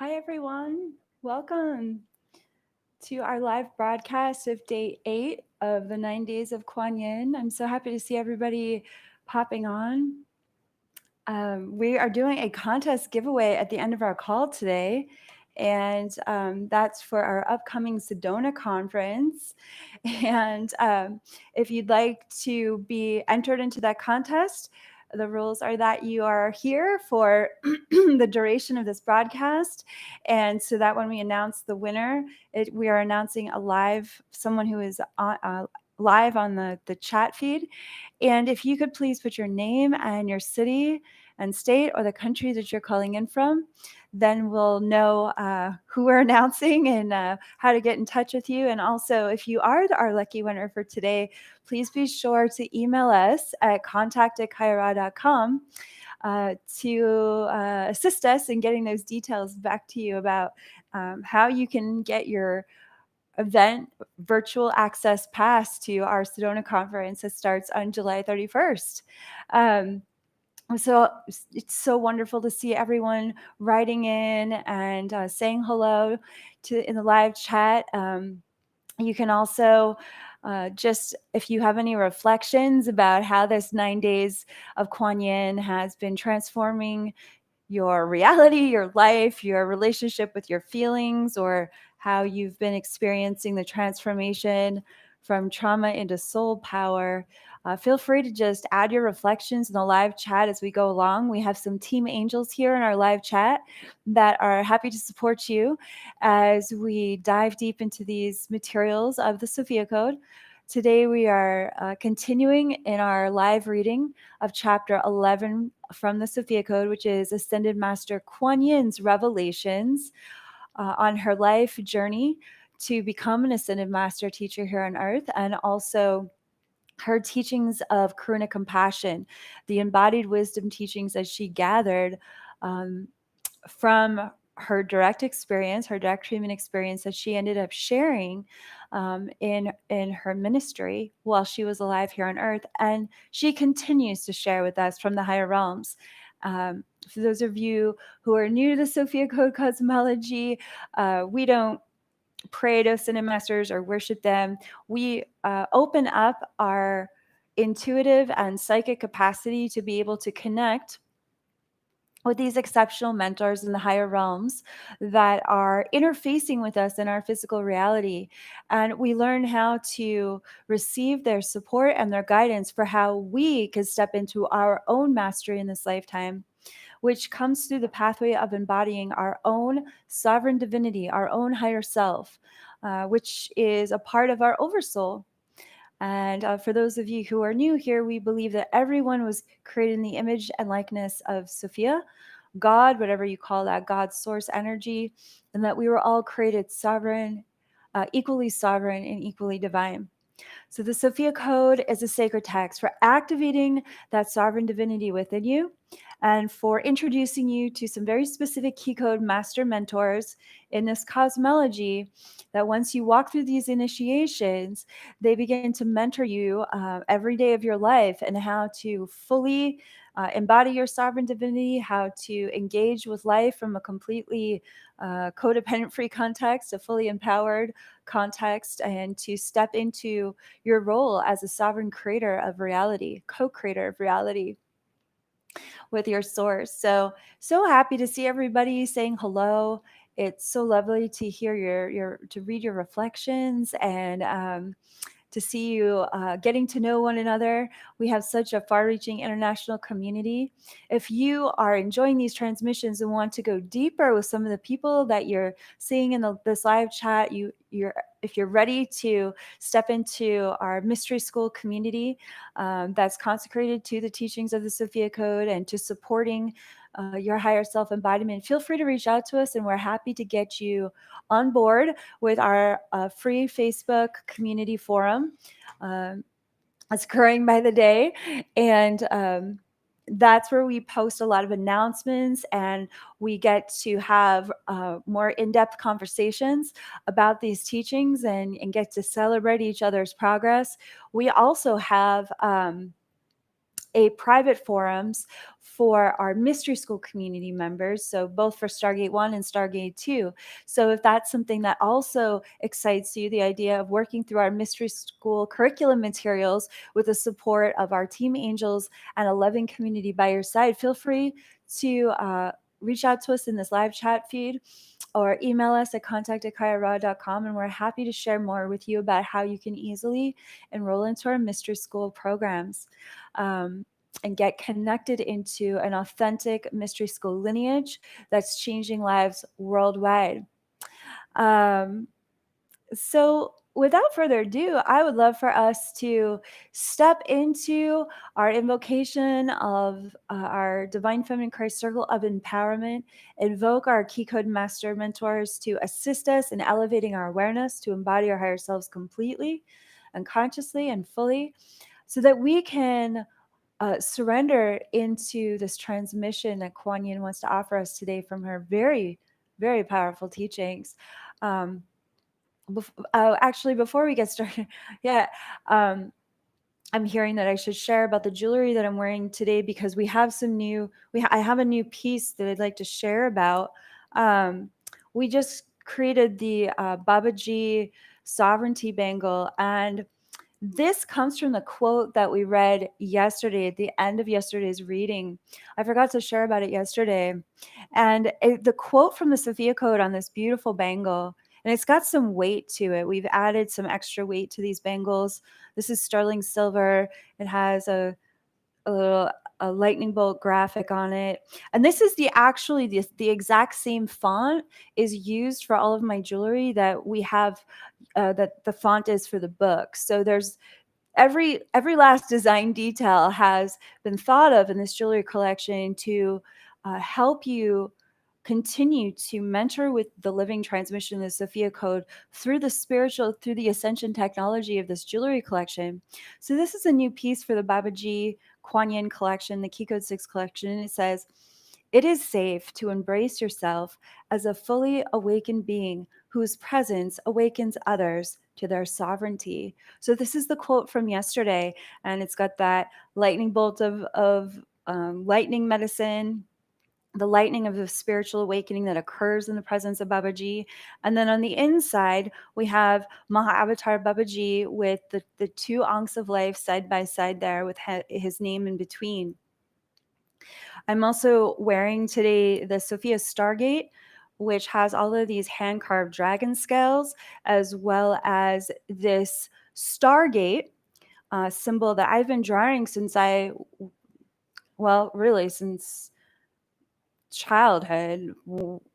Hi, everyone. Welcome to our live broadcast of day 8 of the 9 days of Quan Yin. I'm so happy to see everybody popping on. We are doing a contest giveaway at the end of our call today, and that's for our upcoming Sedona conference. And if you'd like to be entered into that contest, the rules are that you are here for the duration of this broadcast. And so that when we announce the winner, we are announcing someone who is live on the chat feed. And if you could please put your name and your city and state or the country that you're calling in from, then we'll know who we're announcing and how to get in touch with you. And also, if you are our lucky winner for today, please be sure to email us at contact@kaia.com to assist us in getting those details back to you about how you can get your event virtual access pass to our Sedona conference that starts on July 31st. So it's so wonderful to see everyone writing in and saying hello in the live chat. You can also just, if you have any reflections about how this 9 days of Kuan Yin has been transforming your reality, your life, your relationship with your feelings, or how you've been experiencing the transformation from trauma into soul power, feel free to just add your reflections in the live chat as we go along. We have some team angels here in our live chat that are happy to support you as we dive deep into these materials of the Sophia Code. Today, we are continuing in our live reading of chapter 11 from the Sophia Code, which is Ascended Master Kuan Yin's revelations on her life journey to become an Ascended Master teacher here on Earth, and also her teachings of Karuna compassion, the embodied wisdom teachings that she gathered from her direct experience, her direct treatment experience that she ended up sharing in her ministry while she was alive here on Earth, and she continues to share with us from the higher realms. For those of you who are new to the Sophia Code cosmology, we don't pray to Ascended Masters or worship them. We open up our intuitive and psychic capacity to be able to connect with these exceptional mentors in the higher realms that are interfacing with us in our physical reality. And we learn how to receive their support and their guidance for how we can step into our own mastery in this lifetime, which comes through the pathway of embodying our own sovereign divinity, our own higher self, which is a part of our oversoul. And for those of you who are new here, we believe that everyone was created in the image and likeness of Sophia, God, whatever you call that, God's source energy, and that we were all created sovereign, equally sovereign and equally divine. So the Sophia Code is a sacred text for activating that sovereign divinity within you and for introducing you to some very specific key code master mentors in this cosmology that once you walk through these initiations, they begin to mentor you every day of your life and how to fully embody your sovereign divinity, how to engage with life from a completely codependent-free context, a fully empowered context, and to step into your role as a sovereign creator of reality, co-creator of reality with your source. So happy to see everybody saying hello. It's so lovely to hear to read your reflections and to see you getting to know one another. We have such a far-reaching international community. If you are enjoying these transmissions and want to go deeper with some of the people that you're seeing in this live chat, if you're ready to step into our mystery school community that's consecrated to the teachings of the Sophia Code and to supporting your higher self embodiment, feel free to reach out to us, and we're happy to get you on board with our free Facebook community forum. It's growing by the day, and that's where we post a lot of announcements, and we get to have more in-depth conversations about these teachings and get to celebrate each other's progress. We also have a private forums for our mystery school community members, so both for Stargate 1 and Stargate 2. So if that's something that also excites you, the idea of working through our mystery school curriculum materials with the support of our team angels and a loving community by your side, feel free to reach out to us in this live chat feed or email us at contact@kaiara.com, and we're happy to share more with you about how you can easily enroll into our mystery school programs. And get connected into an authentic mystery school lineage that's changing lives worldwide. So without further ado, I would love for us to step into our invocation of our Divine Feminine Christ Circle of Empowerment, invoke our Key Code Master Mentors to assist us in elevating our awareness, to embody our higher selves completely and consciously and fully, so that we can surrender into this transmission that Quan Yin wants to offer us today from her very, very powerful teachings. Actually, before we get started, yeah, I'm hearing that I should share about the jewelry that I'm wearing today, because we have some new, I have a new piece that I'd like to share about. We just created the Babaji sovereignty bangle, and this comes from the quote that we read yesterday at the end of yesterday's reading. I forgot to share about it yesterday. And the quote from the Sophia Code on this beautiful bangle, and it's got some weight to it. We've added some extra weight to these bangles. This is sterling silver. It has a, a lightning bolt graphic on it. And this is the exact same font is used for all of my jewelry that we have, that the font is for the book. So there's every last design detail has been thought of in this jewelry collection to help you continue to mentor with the living transmission of the Sophia Code through the Ascension technology of this jewelry collection. So this is a new piece for the Babaji Quan Yin collection, the Key Code 6 collection. And it says, "It is safe to embrace yourself as a fully awakened being whose presence awakens others to their sovereignty." So this is the quote from yesterday, and it's got that lightning bolt of lightning medicine, the lightning of the spiritual awakening that occurs in the presence of Babaji. And then on the inside, we have Mahavatar Babaji with the two ankhs of life side by side there with his name in between. I'm also wearing today the Sophia Stargate, which has all of these hand-carved dragon scales, as well as this Stargate symbol that I've been drawing since really since childhood.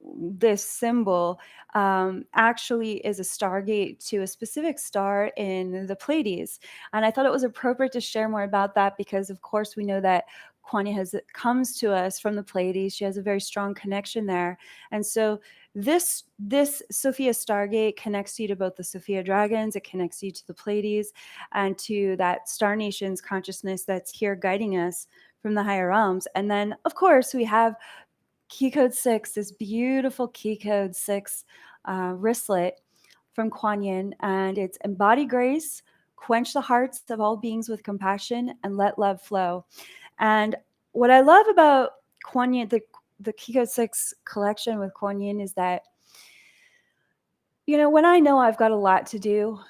This symbol actually is a stargate to a specific star in the Pleiades, and I thought it was appropriate to share more about that because, of course, we know that Quan Yin comes to us from the Pleiades. She has a very strong connection there, and so this Sophia Stargate connects you to both the Sophia dragons. It connects you to the Pleiades and to that Star Nation's consciousness that's here guiding us from the higher realms. And then, of course, we have Key Code 6, this beautiful Key Code 6 wristlet from Quan Yin, and it's embody grace, quench the hearts of all beings with compassion, and let love flow. And what I love about Quan Yin, the Key Code 6 collection with Quan Yin, is that, when I know I've got a lot to do,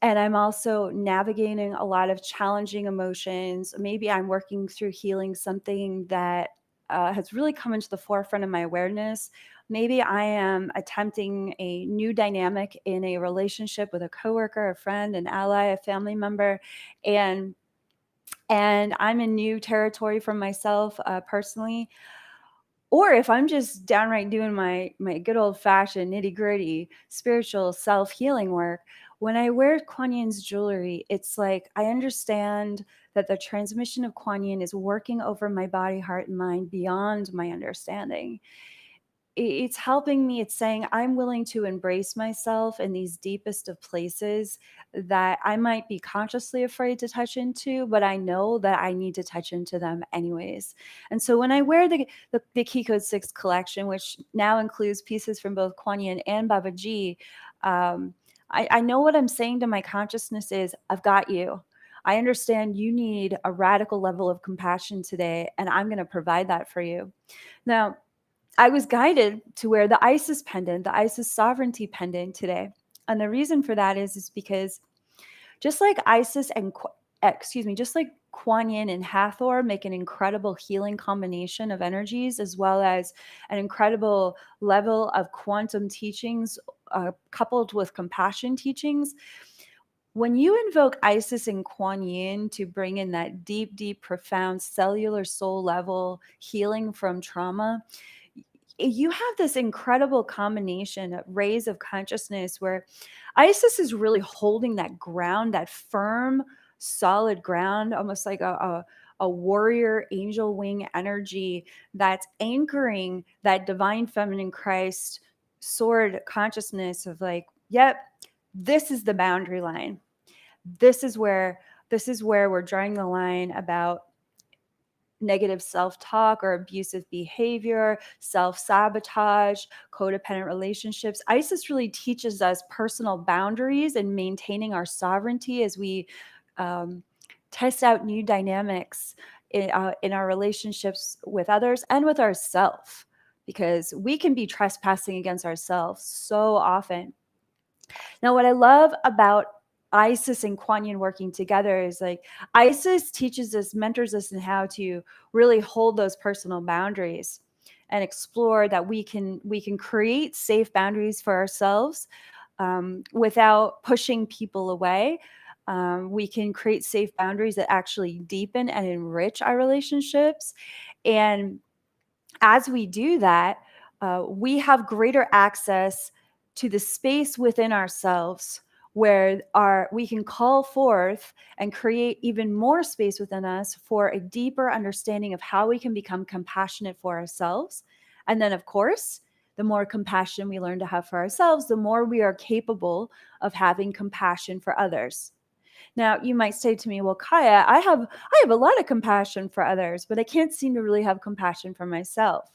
and I'm also navigating a lot of challenging emotions, maybe I'm working through healing something that has really come into the forefront of my awareness. Maybe I am attempting a new dynamic in a relationship with a coworker, a friend, an ally, a family member, and I'm in new territory for myself personally. Or if I'm just downright doing my good old fashioned nitty gritty spiritual self healing work, when I wear Kuan Yin's jewelry, it's like I understand that the transmission of Kuan Yin is working over my body, heart, and mind beyond my understanding. It's helping me. It's saying I'm willing to embrace myself in these deepest of places that I might be consciously afraid to touch into, but I know that I need to touch into them anyways. And so when I wear the Key Code 6 collection, which now includes pieces from both Kuan Yin and Babaji, I know what I'm saying to my consciousness is, I've got you. I understand you need a radical level of compassion today, and I'm going to provide that for you. Now, I was guided to wear the Isis pendant, the Isis sovereignty pendant today. And the reason for that is because just like Isis and, just like Quan Yin and Hathor make an incredible healing combination of energies, as well as an incredible level of quantum teachings coupled with compassion teachings. When you invoke Isis and Kuan Yin to bring in that deep, deep, profound cellular soul level healing from trauma, you have this incredible combination of rays of consciousness where Isis is really holding that ground, that firm, solid ground, almost like a warrior angel wing energy that's anchoring that divine feminine Christ sword consciousness of like, yep, this is the boundary line. This is where we're drawing the line about negative self-talk or abusive behavior, self-sabotage, codependent relationships. Isis really teaches us personal boundaries and maintaining our sovereignty as we test out new dynamics in our relationships with others and with ourselves, because we can be trespassing against ourselves so often. Now, what I love about Isis and Kuan Yin working together is like Isis teaches us, mentors us in how to really hold those personal boundaries and explore that we can create safe boundaries for ourselves without pushing people away. We can create safe boundaries that actually deepen and enrich our relationships. And as we do that, we have greater access to the space within ourselves where we can call forth and create even more space within us for a deeper understanding of how we can become compassionate for ourselves. And then, of course, the more compassion we learn to have for ourselves, the more we are capable of having compassion for others. Now, you might say to me, well, Kaia, I have a lot of compassion for others, but I can't seem to really have compassion for myself.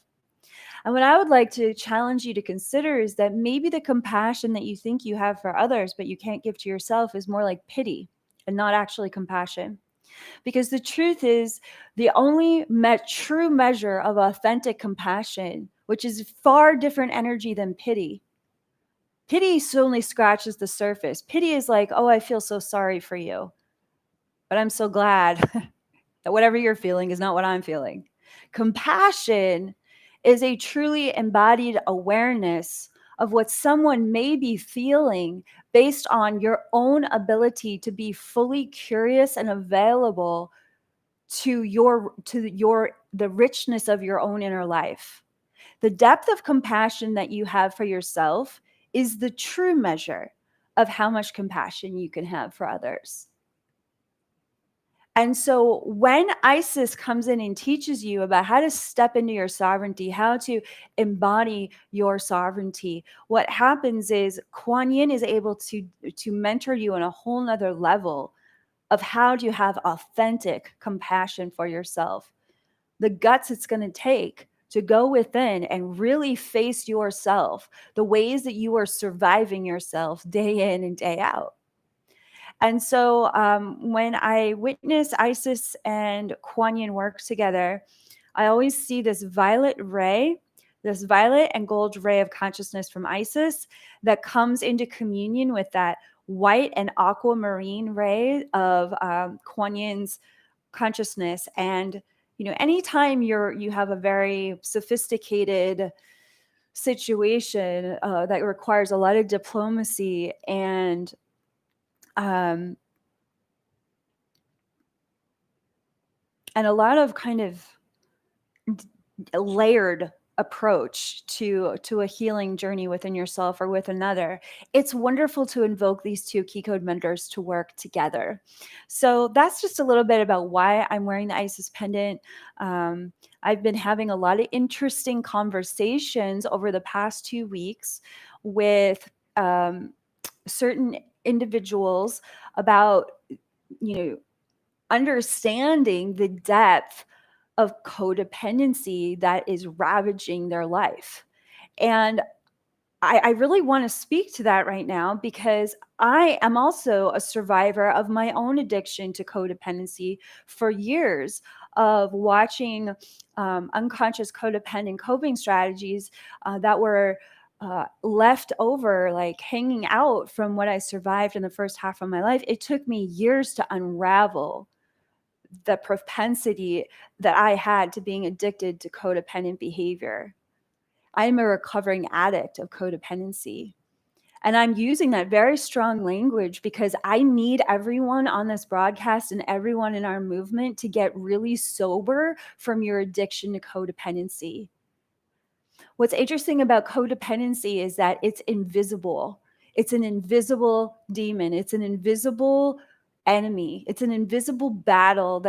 And what I would like to challenge you to consider is that maybe the compassion that you think you have for others, but you can't give to yourself, is more like pity and not actually compassion. Because the truth is, the only true measure of authentic compassion, which is far different energy than pity, pity only scratches the surface. Pity is like, oh, I feel so sorry for you, but I'm so glad that whatever you're feeling is not what I'm feeling. Compassion is a truly embodied awareness of what someone may be feeling based on your own ability to be fully curious and available to the richness of your own inner life. The depth of compassion that you have for yourself is the true measure of how much compassion you can have for others. And so when Isis comes in and teaches you about how to step into your sovereignty, how to embody your sovereignty, what happens is Kuan Yin is able to mentor you on a whole nother level of how do you have authentic compassion for yourself. The guts it's going to take to go within and really face yourself, the ways that you are surviving yourself day in and day out. And so when I witness Isis and Kuan Yin work together, I always see this violet and gold ray of consciousness from Isis that comes into communion with that white and aquamarine ray of Kuan Yin's consciousness. And anytime you have a very sophisticated situation that requires a lot of diplomacy and a lot of kind of layered approach to a healing journey within yourself or with another, it's wonderful to invoke these two key code mentors to work together. So that's just a little bit about why I'm wearing the Isis pendant. I've been having a lot of interesting conversations over the past 2 weeks with certain individuals about understanding the depth of codependency that is ravaging their life. And I really want to speak to that right now because I am also a survivor of my own addiction to codependency for years of watching unconscious codependent coping strategies that were left over, like hanging out from what I survived in the first half of my life. It took me years to unravel the propensity that I had to being addicted to codependent behavior. I'm a recovering addict of codependency. And I'm using that very strong language because I need everyone on this broadcast and everyone in our movement to get really sober from your addiction to codependency. What's interesting about codependency is that it's invisible. It's an invisible demon. It's an invisible enemy. It's an invisible battle that